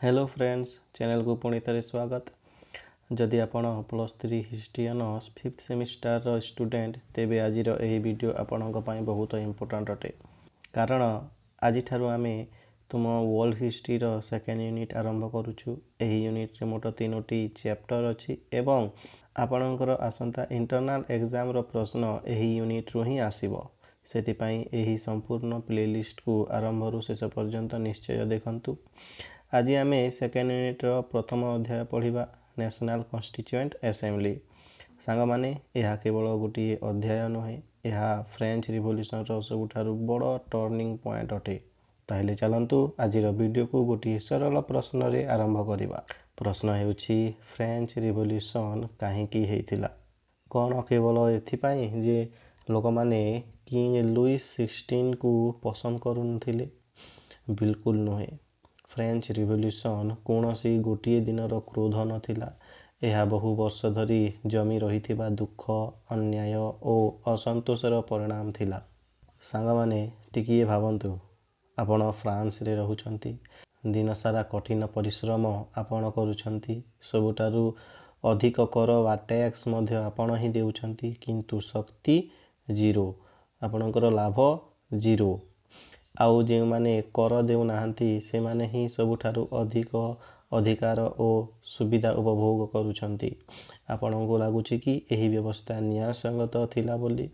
Hello friends, channel को पुणी थे स्वागत। जदि आपण +3 history honours 5th semester student तेबे आज वीडियो आपण बहुत इम्पोर्टाट अटे कारण आज आम तुम वर्ल्ड हिस्ट्री सेकेंड यूनिट आरंभ करुचु। यूनिट रे मोट 3टी चैप्टर अच्छी एवं आपणकर आसंता इंटरनल एग्जाम रो प्रश्न यही यूनिट रू ही आसीबो। सेतिपाई यही संपूर्ण प्लेलिस्ट को आरंभ रू शेष पर्यंत निश्चय देखंतु। आज आम सेकेंड यूनिट प्रथम अध्याय पढ़ा नेशनल कॉन्स्टिट्यूएंट असेंबली। सांग माने यह केवल गोटे अध्याय नुहे, यह फ्रेंच रिवोल्यूशन सबुठारु बड़ टर्निंग पॉइंट अटे। ताहले चलंतु आज वीडियो को गोटे सरल प्रश्न रे आरंभ करिबा। प्रश्न हेउछि फ्रेंच रिवोल्यूशन काहेकि हेइतिला। कौन केवल एथिपाई जे लोक माने किंग लुइस 16 को पसंद करुनथिले? बिल्कुल नुहे। फ्रेंच रिवोल्यूशन कौनसी गोटे दिनर क्रोध नथिला। यह बहु वर्ष धरी जमी रही दुख, अन्याय और असंतोषर परिणाम थिला। सांग माने टिकिए भावंतु, आपण फ्रांस रे रहुचंती, दिन सारा कठिन परिश्रम आपण करूछंती, सबुठारु अधिक कर वा टैक्स मध्य आपण ही देउछंती, किंतु शक्ति जीरो, आपणकर लाभ जीरो। आउ जे माने कर देउ नाहंती से माने ही सबुठारु अधिक अधिकार और सुविधा उपभोग करूछंती। आपनको लागुछि कि यही व्यवस्था न्याय संगत थिला बोली?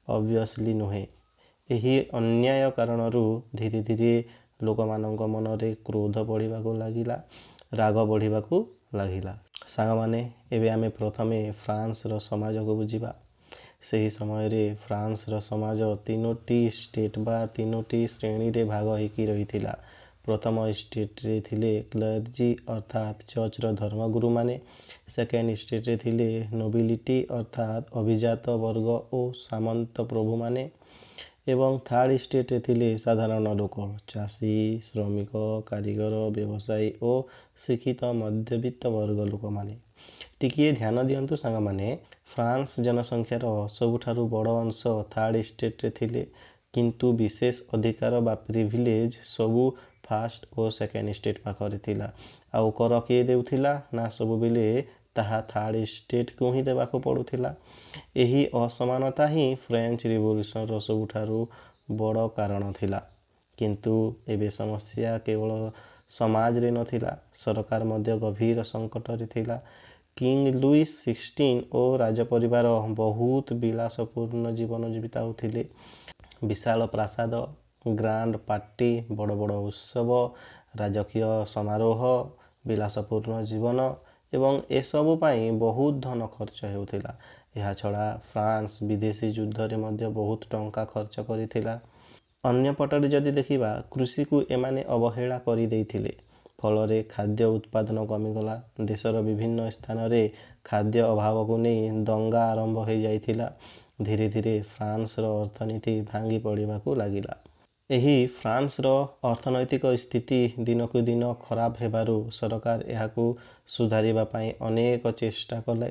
ऑब्वियसली नुहे। यही अन्याय कारणरू धीरे धीरे लोक मानक मन रे क्रोध बढ़िबा को लागिला, राग बढ़िबा को लागिला। सांग माने एबे आमे प्रथमे फ्रांस रो समाज को बुझिबा। सही समय रे फ्रांस रो समाज 3टी स्टेट बा 3टी श्रेणी रे भाग होइकी रहिथिला। प्रथम स्टेट रे थिले क्लर्जी अर्थात चर्च रो धर्मगुरु माने। सेकेंड स्टेट रे थिले नोबिलिटी अर्थात अभिजात वर्ग और सामंत प्रभु माने। एवं थर्ड स्टेट रे थिले साधारण लोक, चाषी, श्रमिक, कारीगर, व्यवसायी और शिक्षित मध्यवित्त वर्ग लोक माने। टिकिए ध्यान दियंतु सांग माने, फ्रांस जनसंख्यार सबुठारु बड़ अंश थर्ड स्टेट रे थिले, किंतु विशेष अधिकार बा प्रिविलेज सबु फर्स्ट और सेकेंड स्टेट पाखरे थिला। आउ कर किए देउथिला ना सबु बेले ताहा थर्ड स्टेट को ही देबाको पड़ुथिला। यही असमानता ही फ्रेंच रिवोल्यूशन रो सबुठारु बड़ कारण थिला। किंतु एबे समस्या केवल समाज रे नथिला, सरकार मध्य गभीर संकट रे थिला। किंग लुइस 16 और राज परिवार बहुत विलासपूर्ण जीवन बिताउथिले। विशाल प्रासाद, ग्रांड पार्टी, बड़ बड़ उत्सव, राजकीय समारोह, विलासपूर्ण जीवन एवं एसबु पाई बहुत धन खर्च हेउथिला। यह छड़ा फ्रांस विदेशी युद्ध रे मध्य बहुत टंका खर्च करिथिला। अन्य पटरे जदि देखिबा, कृषि को एमाने अवहेला करि देइथिले। फल खाद्य उत्पादन कमिगला। देशर विभिन्न स्थान रे खाद्य अभाव को नहीं दंगा आरंभ हो जाइथिला। धीरे धीरे फ्रांस रो अर्थनीति भांगी पड़िबा को लागिला। यही फ्रांस रो अर्थनैतिक स्थिति दिन को दिन खराब हेबारु सरकार एहाकू सुधारिबा पाई अनेक चेष्टा कले।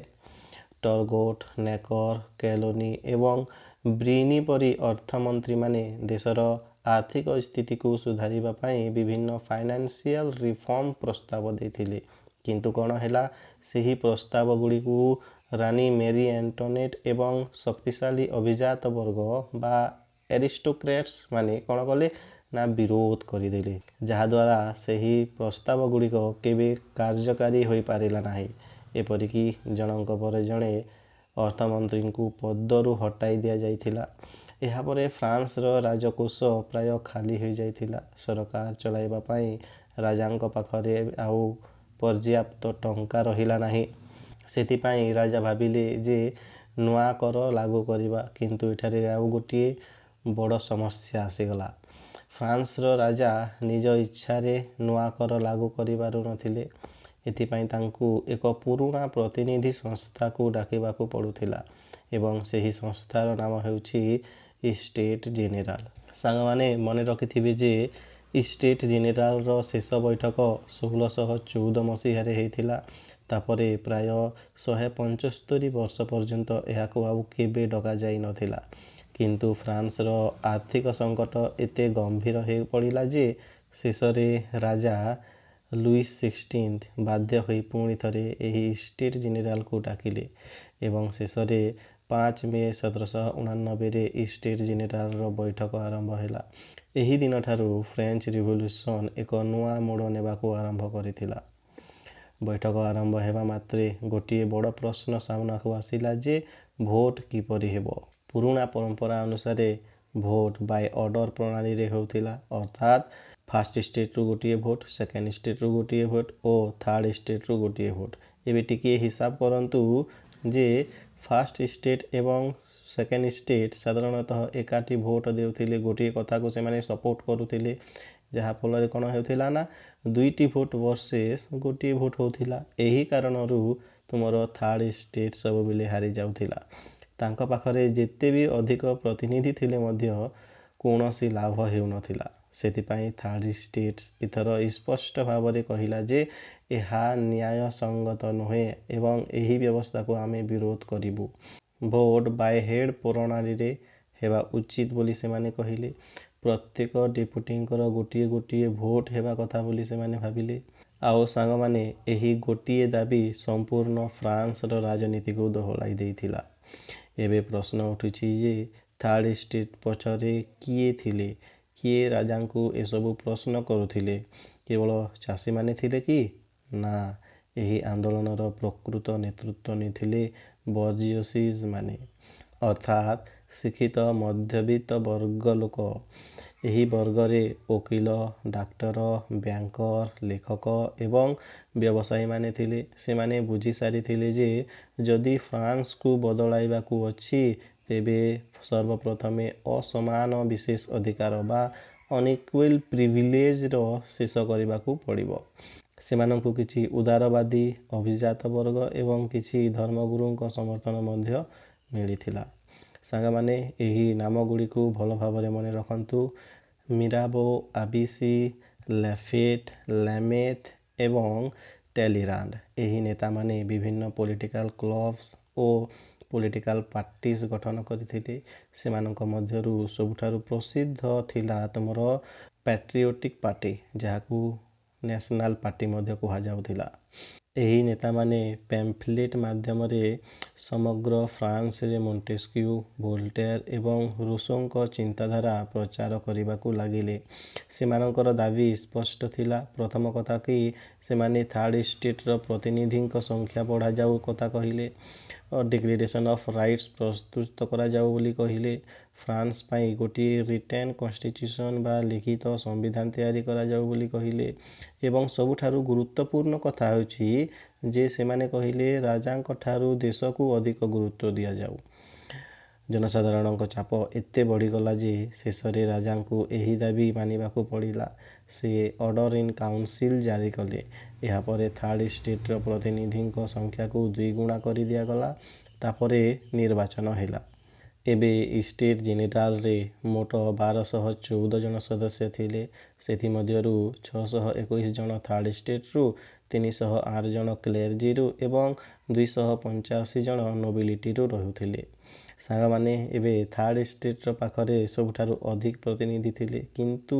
टर्गोट, नेकर, कैलोनी एवं ब्रिनी परी अर्थमंत्री माने देशर आर्थिक स्थिति को सुधारिबा पाई विभिन्न फाइनेंशियल रिफॉर्म प्रस्ताव देथिले। किंतु कौन हैला, सेही प्रस्ताव गुड़ी को रानी मेरी एंटोनेट एवं शक्तिशाली अभिजात वर्ग बा एरिस्टोक्रेट्स माने कौन कले ना विरोध करिदेले, जहाँ द्वारा सेही प्रस्ताव गुड़िक केबे कार्यकारी होई पारिला नाही। एपरिकी जनक पर जणे अर्थमंत्री को पदरु हटाई दिया जाइथिला। यहाँ पर फ्रांस रो राजकोष प्राय खाली हो जाइथिला। सरकार चलाइबा पाई राजांक पाखरे आउ पर्याप्त टंका रहिला नाही। सेतिपाई राजा भाबिले जे नुआ कर लागू करिबा, किंतु एठारे आउ गोटिए बड़ समस्या आसीगला। फ्रांस रो राजा निज इच्छा रे नुआ कर लागू करिबारु नथिले। एथिपाई तांकू एक पुरुणा प्रतिनिधि संस्था को डाकिबाकू पड़ुथिला एवं सेही संस्थार नाम हेउछि स्टेट जेनेराल। सांग माने मने रखिथिबे जे स्टेट जेनेराल रो शेष बैठक 1614 मसीह रे हेइथिला। तापरे प्राय 175 वर्ष पर्यंत एहाकू आउ केबे डका जाई नथिला। किंतु फ्रांस रो आर्थिक संकट एते गंभीर हे पड़िला जे शेष रे राजा ଲୁଇସ୍ 16 ବାଧ୍ୟ ହୋଇ ପୁଣି ଥରେ ଏହି ଷ୍ଟେଟ୍ ଜେନେରାଲକୁ ଡାକିଲେ ଏବଂ ଶେଷରେ 5 ମେ 1789ରେ ଷ୍ଟେଟ୍ ଜେନେରାଲର ବୈଠକ ଆରମ୍ଭ ହେଲା। ଏହି ଦିନଠାରୁ ଫ୍ରେଞ୍ଚ ରିଭଲ୍ୟୁସନ୍ ଏକ ନୂଆ ମୋଡ଼ ନେବାକୁ ଆରମ୍ଭ କରିଥିଲା। ବୈଠକ ଆରମ୍ଭ ହେବା ମାତ୍ରେ ଗୋଟିଏ ବଡ଼ ପ୍ରଶ୍ନ ସାମ୍ନାକୁ ଆସିଲା ଯେ ଭୋଟ କିପରି ହେବ। ପୁରୁଣା ପରମ୍ପରା ଅନୁସାରେ ଭୋଟ ବାଇ ଅର୍ଡର ପ୍ରଣାଳୀରେ ହେଉଥିଲା, ଅର୍ଥାତ୍ ଫାର୍ଷ୍ଟ ଷ୍ଟେଟ୍ରୁ ଗୋଟିଏ ଭୋଟ, ସେକେଣ୍ଡ ଷ୍ଟେଟ୍ରୁ ଗୋଟିଏ ଭୋଟ ଓ ଥାର୍ଡ଼ ଷ୍ଟେଟ୍ରୁ ଗୋଟିଏ ଭୋଟ। ଏବେ ଟିକିଏ ହିସାବ କରନ୍ତୁ ଯେ ଫାର୍ଷ୍ଟ ଷ୍ଟେଟ୍ ଏବଂ ସେକେଣ୍ଡ ଷ୍ଟେଟ୍ ସାଧାରଣତଃ ଏକାଠି ଭୋଟ ଦେଉଥିଲେ, ଗୋଟିଏ କଥାକୁ ସେମାନେ ସପୋର୍ଟ କରୁଥିଲେ, ଯାହାଫଳରେ କ'ଣ ହେଉଥିଲା ନା ଦୁଇଟି ଭୋଟ ଭର୍ସେସ୍ ଗୋଟିଏ ଭୋଟ ହେଉଥିଲା। ଏହି କାରଣରୁ ତୁମର ଥାର୍ଡ଼ ଷ୍ଟେଟ୍ ସବୁବେଳେ ହାରିଯାଉଥିଲା। ତାଙ୍କ ପାଖରେ ଯେତେ ବି ଅଧିକ ପ୍ରତିନିଧି ଥିଲେ ମଧ୍ୟ କୌଣସି ଲାଭ ହେଉନଥିଲା। ସେଥିପାଇଁ ଥାର୍ଡ଼ ଷ୍ଟେଟ୍ ଏଥର ସ୍ପଷ୍ଟ ଭାବରେ କହିଲା ଯେ ଏହା ନ୍ୟାୟସଙ୍ଗତ ନୁହେଁ ଏବଂ ଏହି ବ୍ୟବସ୍ଥାକୁ ଆମେ ବିରୋଧ କରିବୁ। ଭୋଟ ବାଇ ହେଡ୍ ପ୍ରଣାଳୀରେ ହେବା ଉଚିତ ବୋଲି ସେମାନେ କହିଲେ। ପ୍ରତ୍ୟେକ ଡେପୁଟିଙ୍କର ଗୋଟିଏ ଗୋଟିଏ ଭୋଟ ହେବା କଥା ବୋଲି ସେମାନେ ଭାବିଲେ। ଆଉ ସାଙ୍ଗମାନେ, ଏହି ଗୋଟିଏ ଦାବି ସମ୍ପୂର୍ଣ୍ଣ ଫ୍ରାନ୍ସର ରାଜନୀତିକୁ ଦୋହଲାଇ ଦେଇଥିଲା। ଏବେ ପ୍ରଶ୍ନ ଉଠୁଛି ଯେ ଥାର୍ଡ଼ ଷ୍ଟେଟ୍ ପଛରେ କିଏ ଥିଲେ? କିଏ ରାଜାଙ୍କୁ ଏସବୁ ପ୍ରଶ୍ନ କରୁଥିଲେ? କେବଳ ଚାଷୀମାନେ ଥିଲେ କି? ନା, ଏହି ଆନ୍ଦୋଳନର ପ୍ରକୃତ ନେତୃତ୍ୱ ନେଇଥିଲେ ବର୍ଜିୟସିମାନେ, ଅର୍ଥାତ୍ ଶିକ୍ଷିତ ମଧ୍ୟବିତ୍ତ ବର୍ଗ ଲୋକ। ଏହି ବର୍ଗରେ ଓକିଲ, ଡାକ୍ତର, ବ୍ୟାଙ୍କର, ଲେଖକ ଏବଂ ବ୍ୟବସାୟୀମାନେ ଥିଲେ। ସେମାନେ ବୁଝିସାରିଥିଲେ ଯେ ଯଦି ଫ୍ରାନ୍ସକୁ ବଦଳାଇବାକୁ ଅଛି, ତେବେ ସର୍ବପ୍ରଥମେ ଅସମାନ ବିଶେଷ ଅଧିକାର ବା ଅନଇକ୍ୱାଲ୍ ପ୍ରିଭିଲେଜର ଶେଷ କରିବାକୁ ପଡ଼ିବ। ସେମାନଙ୍କୁ କିଛି ଉଦାରବାଦୀ ଅଭିଜାତ ବର୍ଗ ଏବଂ କିଛି ଧର୍ମଗୁରୁଙ୍କ ସମର୍ଥନ ମଧ୍ୟ ମିଳିଥିଲା। ସାଙ୍ଗମାନେ, ଏହି ନାମଗୁଡ଼ିକୁ ଭଲ ଭାବରେ ମନେ ରଖନ୍ତୁ। ମିରାବୋ, ଆବିସି, ଲାଫେଟ୍, ଲାମେଥ୍ ଏବଂ ଟାଲିରାଣ୍ଡ। ଏହି ନେତାମାନେ ବିଭିନ୍ନ ପଲିଟିକାଲ କ୍ଲବ୍ସ ଓ ପଲିଟିକାଲ ପାର୍ଟିସ୍ ଗଠନ କରିଥିଲେ। ସେମାନଙ୍କ ମଧ୍ୟରୁ ସବୁଠାରୁ ପ୍ରସିଦ୍ଧ ଥିଲା ତୁମର ପ୍ୟାଟ୍ରିଅଟିକ୍ ପାର୍ଟି, ଯାହାକୁ ନ୍ୟାସନାଲ ପାର୍ଟି ମଧ୍ୟ କୁହାଯାଉଥିଲା। ଏହି ନେତାମାନେ ପ୍ୟାମ୍ଫଲେଟ୍ ମାଧ୍ୟମରେ ସମଗ୍ର ଫ୍ରାନ୍ସରେ ମୋଣ୍ଟେସ୍କ୍ୟୁ, ଭୋଲ୍ଟେର୍ ଏବଂ ରୁସୋଙ୍କ ଚିନ୍ତାଧାରା ପ୍ରଚାର କରିବାକୁ ଲାଗିଲେ। ସେମାନଙ୍କର ଦାବି ସ୍ପଷ୍ଟ ଥିଲା। ପ୍ରଥମ କଥା କି ସେମାନେ ଥାର୍ଡ଼ ଷ୍ଟେଟ୍ର ପ୍ରତିନିଧିଙ୍କ ସଂଖ୍ୟା ବଢ଼ାଯାଉ କଥା କହିଲେ। ଡିକ୍ଲେରେସନ୍ ଅଫ୍ ରାଇଟ୍ସ ପ୍ରସ୍ତୁତ କରାଯାଉ ବୋଲି କହିଲେ। ଫ୍ରାନ୍ସ ପାଇଁ ଗୋଟିଏ ରିଟେନ୍ କନଷ୍ଟିଚ୍ୟୁସନ୍ ବା ଲିଖିତ ସମ୍ବିଧାନ ତିଆରି କରାଯାଉ ବୋଲି କହିଲେ। ଏବଂ ସବୁଠାରୁ ଗୁରୁତ୍ୱପୂର୍ଣ୍ଣ କଥା ହେଉଛି ଯେ ସେମାନେ କହିଲେ ରାଜାଙ୍କଠାରୁ ଦେଶକୁ ଅଧିକ ଗୁରୁତ୍ୱ ଦିଆଯାଉ। ଜନସାଧାରଣଙ୍କ ଚାପ ଏତେ ବଢ଼ିଗଲା ଯେ ଶେଷରେ ରାଜାଙ୍କୁ ଏହି ଦାବି ମାନିବାକୁ ପଡ଼ିଲା। ସେ ଅର୍ଡର ଇନ୍ କାଉନସିଲ୍ ଜାରି କଲେ। ଏହାପରେ ଥାର୍ଡ଼ ଷ୍ଟେଟ୍ର ପ୍ରତିନିଧିଙ୍କ ସଂଖ୍ୟାକୁ ଦ୍ୱିଗୁଣା କରି ଦିଆଗଲା। ତାପରେ ନିର୍ବାଚନ ହେଲା। ଏବେ ଷ୍ଟେଟ୍ ଜେନେରାଲରେ ମୋଟ 1214 ଜଣ ସଦସ୍ୟ ଥିଲେ। ସେଥିମଧ୍ୟରୁ 621 ଜଣ ଥାର୍ଡ଼ ଷ୍ଟେଟ୍ରୁ, 308 ଜଣ କ୍ଲେର୍ଜିରୁ ଏବଂ 285 ଜଣ ନୋବିଲିଟିରୁ ରହୁଥିଲେ। ସାଙ୍ଗମାନେ, ଏବେ ଥାର୍ଡ଼ ଷ୍ଟେଟ୍ର ପାଖରେ ସବୁଠାରୁ ଅଧିକ ପ୍ରତିନିଧି ଥିଲେ, କିନ୍ତୁ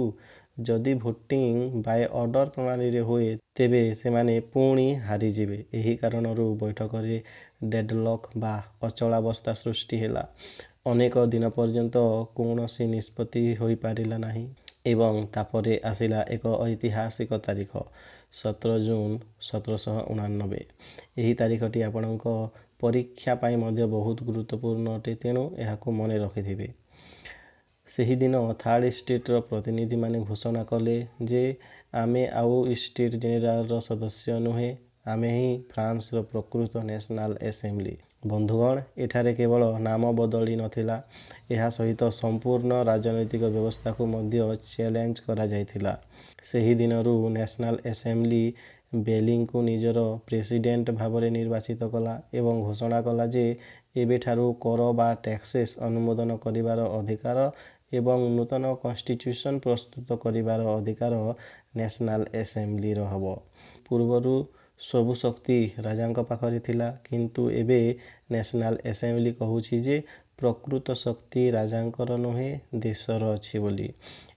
ଯଦି ଭୋଟିଂ ବାଇ ଅର୍ଡର ପ୍ରଣାଳୀରେ ହୁଏ, ତେବେ ସେମାନେ ପୁଣି ହାରିଯିବେ। ଏହି କାରଣରୁ ବୈଠକରେ ଡେଡଲକ୍ ବା ଅଚଳାବସ୍ଥା ସୃଷ୍ଟି ହେଲା। ଅନେକ ଦିନ ପର୍ଯ୍ୟନ୍ତ କୌଣସି ନିଷ୍ପତ୍ତି ହୋଇପାରିଲା ନାହିଁ। ଏବଂ ତାପରେ ଆସିଲା ଏକ ଐତିହାସିକ ତାରିଖ, 17 ଜୁନ୍ 1789। ଏହି ତାରିଖଟି ଆପଣଙ୍କ ପରୀକ୍ଷା ପାଇଁ ମଧ୍ୟ ବହୁତ ଗୁରୁତ୍ୱପୂର୍ଣ୍ଣ ଅଟେ, ତେଣୁ ଏହାକୁ ମନେ ରଖିଥିବେ। ସେହିଦିନ ଥାର୍ଡ଼ ଷ୍ଟେଟ୍ର ପ୍ରତିନିଧିମାନେ ଘୋଷଣା କଲେ ଯେ ଆମେ ଆଉ ଷ୍ଟେଟ୍ ଜେନେରାଲର ସଦସ୍ୟ ନୁହେଁ, ଆମେ ହିଁ ଫ୍ରାନ୍ସର ପ୍ରକୃତ ନ୍ୟାସନାଲ ଆସେମ୍ବଲି। ବନ୍ଧୁଗଣ, ଏଠାରେ କେବଳ ନାମ ବଦଳି ନଥିଲା, ଏହା ସହିତ ସମ୍ପୂର୍ଣ୍ଣ ରାଜନୈତିକ ବ୍ୟବସ୍ଥାକୁ ମଧ୍ୟ ଚ୍ୟାଲେଞ୍ଜ କରାଯାଇଥିଲା। ସେହି ଦିନରୁ ନ୍ୟାସନାଲ ଆସେମ୍ବଲି ବେଲିଙ୍କୁ ନିଜର ପ୍ରେସିଡେଣ୍ଟ ଭାବରେ ନିର୍ବାଚିତ କଲା ଏବଂ ଘୋଷଣା କଲା ଯେ ଏବେଠାରୁ କର ବା ଟ୍ୟାକ୍ସେସ୍ ଅନୁମୋଦନ କରିବାର ଅଧିକାର ଏବଂ ନୂତନ କନଷ୍ଟିଚ୍ୟୁସନ୍ ପ୍ରସ୍ତୁତ କରିବାର ଅଧିକାର ନ୍ୟାସନାଲ ଆସେମ୍ବଲିର ହେବ। ପୂର୍ବରୁ ସବୁ ଶକ୍ତି ରାଜାଙ୍କ ପାଖରେ ଥିଲା, କିନ୍ତୁ ଏବେ ନ୍ୟାସନାଲ ଆସେମ୍ବଲି କହୁଛି ଯେ ପ୍ରକୃତ ଶକ୍ତି ରାଜାଙ୍କର ନୁହେଁ ଦେଶର ଅଛି ବୋଲି।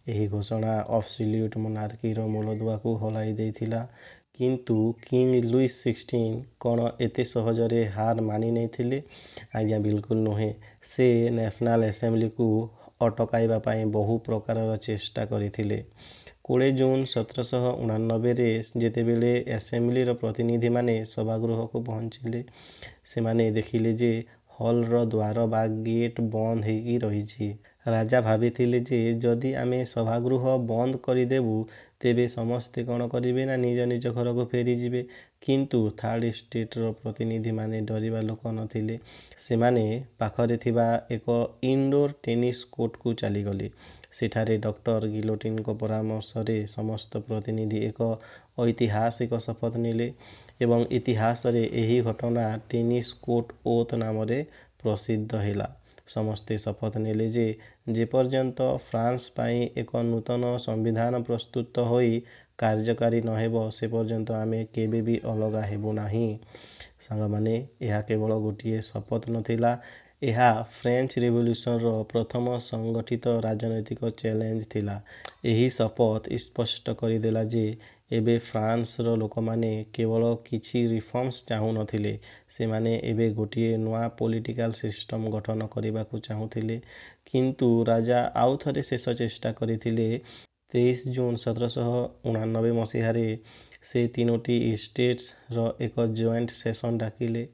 ଏହି ଘୋଷଣା ଅବସଲ୍ୟୁଟ୍ ମୋନାର୍କିର ମୂଳଦୁଆକୁ ହଲାଇ ଦେଇଥିଲା। କିନ୍ତୁ କିଙ୍ଗ ଲୁଇସ୍ 16 କ'ଣ ଏତେ ସହଜରେ ହାର ମାନି ନେଇଥିଲେ? ଆଜ୍ଞା ବିଲକୁଲ ନୁହେଁ। ସେ ନ୍ୟାସନାଲ୍ ଆସେମ୍ବ୍ଲିକୁ ଅଟକାଇବା ପାଇଁ ବହୁ ପ୍ରକାରର ଚେଷ୍ଟା କରିଥିଲେ। 20 ଜୁନ୍ 1789ରେ ଯେତେବେଳେ ଆସେମ୍ବ୍ଲିର ପ୍ରତିନିଧିମାନେ ସଭାଗୃହକୁ ପହଞ୍ଚିଲେ, ସେମାନେ ଦେଖିଲେ ଯେ ହଲ୍ର ଦ୍ୱାର ବା ଗେଟ୍ ବନ୍ଦ ହେଇକି ରହିଛି। ରାଜା ଭାବିଥିଲେ ଯେ ଯଦି ଆମେ ସଭାଗୃହ ବନ୍ଦ କରିଦେବୁ ତେବେ ସମସ୍ତେ କ'ଣ କରିବେ ନା ନିଜ ନିଜ ଘରକୁ ଫେରିଯିବେ। କିନ୍ତୁ ଥାର୍ଡ଼ ଷ୍ଟେଟ୍ର ପ୍ରତିନିଧିମାନେ ଡରିବା ଲୋକ ନଥିଲେ। ସେମାନେ ପାଖରେ ଥିବା ଏକ ଇନଡୋର୍ ଟେନିସ୍ କୋର୍ଟକୁ ଚାଲିଗଲେ। ସେଠାରେ ଡକ୍ଟର ଗିଲୋଟିନ୍ଙ୍କ ପରାମର୍ଶରେ ସମସ୍ତ ପ୍ରତିନିଧି ଏକ ଐତିହାସିକ ଶପଥ ନେଲେ ଏବଂ ଇତିହାସରେ ଏହି ଘଟଣା ଟେନିସ୍ କୋର୍ଟ ଓଥ୍ ନାମରେ ପ୍ରସିଦ୍ଧ ହେଲା। ସମସ୍ତେ ଶପଥ ନେଲେ ଯେ ଯେପର୍ଯ୍ୟନ୍ତ ଫ୍ରାନ୍ସ ପାଇଁ ଏକ ନୂତନ ସମ୍ବିଧାନ ପ୍ରସ୍ତୁତ ହୋଇ କାର୍ଯ୍ୟକାରୀ ନ ହେବ ସେ ପର୍ଯ୍ୟନ୍ତ ଆମେ କେବେ ବି ଅଲଗା ହେବୁ ନାହିଁ। ସାଙ୍ଗମାନେ, ଏହା କେବଳ ଗୋଟିଏ ଶପଥ ନଥିଲା, ଏହା ଫ୍ରେଞ୍ଚ ରିଭଲ୍ୟୁସନର ପ୍ରଥମ ସଂଗଠିତ ରାଜନୈତିକ ଚ୍ୟାଲେଞ୍ଜ ଥିଲା। ଏହି ଶପଥ ସ୍ପଷ୍ଟ କରିଦେଲା ଯେ ଏବେ ଫ୍ରାନ୍ସର ଲୋକମାନେ କେବଳ କିଛି ରିଫର୍ମସ୍ ଚାହୁଁନଥିଲେ, ସେମାନେ ଏବେ ଗୋଟିଏ ନୂଆ ପଲିଟିକାଲ ସିଷ୍ଟମ ଗଠନ କରିବାକୁ ଚାହୁଁଥିଲେ। କିନ୍ତୁ ରାଜା ଆଉ ଥରେ ଶେଷ ଚେଷ୍ଟା କରିଥିଲେ। 23 ଜୁନ୍ 1789 ମସିହାରେ ସେ 3ଟି ଷ୍ଟେଟ୍ସର ଏକ ଜଏଣ୍ଟ ସେସନ ଡାକିଲେ।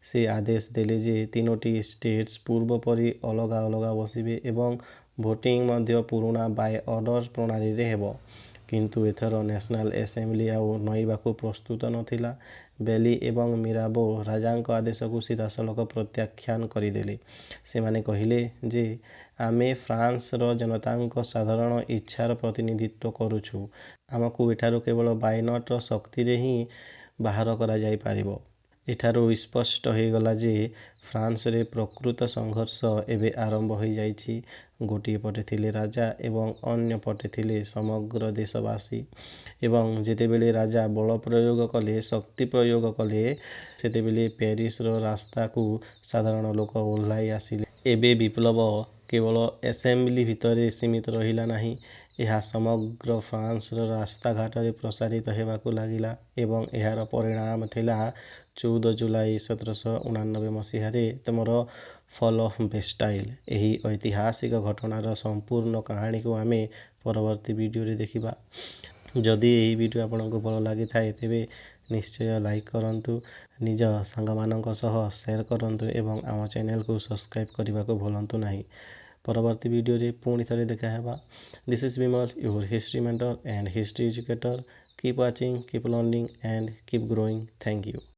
ସେ ଆଦେଶ ଦେଲେ ଯେ 3ଟି ଷ୍ଟେଟ୍ସ ପୂର୍ବ ପରି ଅଲଗା ଅଲଗା ବସିବେ ଏବଂ ଭୋଟିଂ ମଧ୍ୟ ପୁରୁଣା ବାଇ ଅର୍ଡର ପ୍ରଣାଳୀରେ ହେବ। କିନ୍ତୁ ଏଥର ନ୍ୟାସନାଲ୍ ଆସେମ୍ବ୍ଲି ଆଉ ନଇବାକୁ ପ୍ରସ୍ତୁତ ନଥିଲା। ବେଲି ଏବଂ ମିରାବୋ ରାଜାଙ୍କ ଆଦେଶକୁ ସିଧାସଳଖ ପ୍ରତ୍ୟାଖ୍ୟାନ କରିଦେଲେ। ସେମାନେ କହିଲେ ଯେ ଆମେ ଫ୍ରାନ୍ସର ଜନତାଙ୍କ ସାଧାରଣ ଇଚ୍ଛାର ପ୍ରତିନିଧିତ୍ୱ କରୁଛୁ। ଆମକୁ ଏଠାରୁ କେବଳ ବାଇନଟ୍ର ଶକ୍ତିରେ ହିଁ ବାହାର କରାଯାଇପାରିବ। ଏଠାରୁ ସ୍ପଷ୍ଟ ହୋଇଗଲା ଯେ ଫ୍ରାନ୍ସରେ ପ୍ରକୃତ ସଂଘର୍ଷ ଏବେ ଆରମ୍ଭ ହୋଇଯାଇଛି। ଗୋଟିଏ ପଟେ ଥିଲେ ରାଜା ଏବଂ ଅନ୍ୟ ପଟେ ଥିଲେ ସମଗ୍ର ଦେଶବାସୀ। ଏବଂ ଯେତେବେଳେ ରାଜା ବଳ ପ୍ରୟୋଗ କଲେ, ଶକ୍ତି ପ୍ରୟୋଗ କଲେ, ସେତେବେଳେ ପ୍ୟାରିସର ରାସ୍ତାକୁ ସାଧାରଣ ଲୋକ ଓହ୍ଲାଇ ଆସିଲେ। ଏବେ ବିପ୍ଳବ କେବଳ ଆସେମ୍ବ୍ଲି ଭିତରେ ସୀମିତ ରହିଲା ନାହିଁ, ଏହା ସମଗ୍ର ଫ୍ରାନ୍ସର ରାସ୍ତାଘାଟରେ ପ୍ରସାରିତ ହେବାକୁ ଲାଗିଲା ଏବଂ ଏହାର ପରିଣାମ ଥିଲା 14 ଜୁଲାଇ 1789 ମସିହାରେ ତମର ଫଲ୍ ଅଫ୍ ବେଷ୍ଟାଇଲ୍। ଏହି ଐତିହାସିକ ଘଟଣାର ସମ୍ପୂର୍ଣ୍ଣ କାହାଣୀକୁ ଆମେ ପରବର୍ତ୍ତୀ ଭିଡ଼ିଓରେ ଦେଖିବା। ଯଦି ଏହି ଭିଡ଼ିଓ ଆପଣଙ୍କୁ ଭଲ ଲାଗିଥାଏ ତେବେ ନିଶ୍ଚୟ ଲାଇକ୍ କରନ୍ତୁ, ନିଜ ସାଙ୍ଗମାନଙ୍କ ସହ ସେୟାର କରନ୍ତୁ ଏବଂ ଆମ ଚ୍ୟାନେଲକୁ ସବସ୍କ୍ରାଇବ୍ କରିବାକୁ ଭୁଲନ୍ତୁ ନାହିଁ। ପରବର୍ତ୍ତୀ ଭିଡ଼ିଓରେ ପୁଣି ଥରେ ଦେଖା ହେବା। This is Bimal, your history mentor and history educator. Keep watching, keep learning and keep growing. Thank you.